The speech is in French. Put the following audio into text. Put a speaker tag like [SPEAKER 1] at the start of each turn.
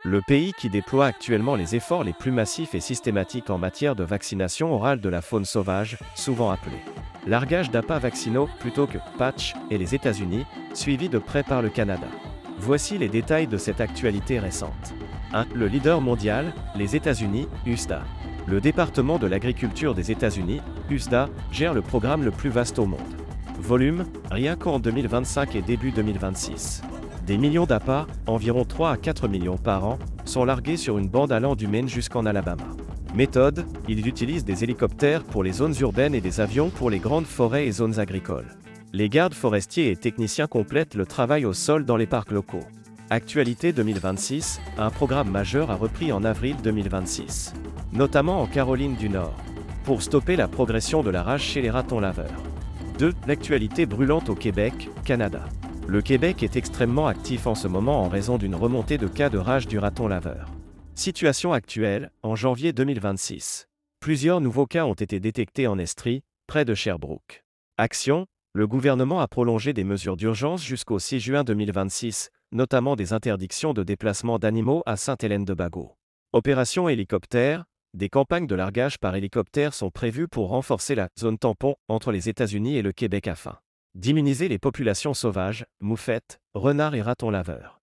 [SPEAKER 1] Le pays qui déploie actuellement les efforts les plus massifs et systématiques en matière de vaccination orale de la faune sauvage, souvent appelée largage d'appâts vaccinaux plutôt que patch, et les États-Unis, suivis de près par le Canada. Voici les détails de cette actualité récente. 1. Le leader mondial, les États-Unis, USDA. Le département de l'agriculture des États-Unis, USDA, gère le programme le plus vaste au monde. Volume, rien qu'en 2025 et début 2026. Des millions d'appâts, environ 3 à 4 millions par an, sont largués sur une bande allant du Maine jusqu'en Alabama. Méthode, ils utilisent des hélicoptères pour les zones urbaines et des avions pour les grandes forêts et zones agricoles. Les gardes forestiers et techniciens complètent le travail au sol dans les parcs locaux. Actualité 2026, un programme majeur a repris en avril 2026, notamment en Caroline du Nord, pour stopper la progression de la rage chez les ratons laveurs. 2. L'actualité brûlante au Québec, Canada. Le Québec est extrêmement actif en ce moment en raison d'une remontée de cas de rage du raton laveur. Situation actuelle, en janvier 2026. Plusieurs nouveaux cas ont été détectés en Estrie, près de Sherbrooke. Action, le gouvernement a prolongé des mesures d'urgence jusqu'au 6 juin 2026, notamment des interdictions de déplacement d'animaux à Sainte-Hélène-de-Bagot. Opération hélicoptère, des campagnes de largage par hélicoptère sont prévues pour renforcer la zone tampon entre les États-Unis et le Québec afin d'immuniser les populations sauvages, moufettes, renards et ratons laveurs.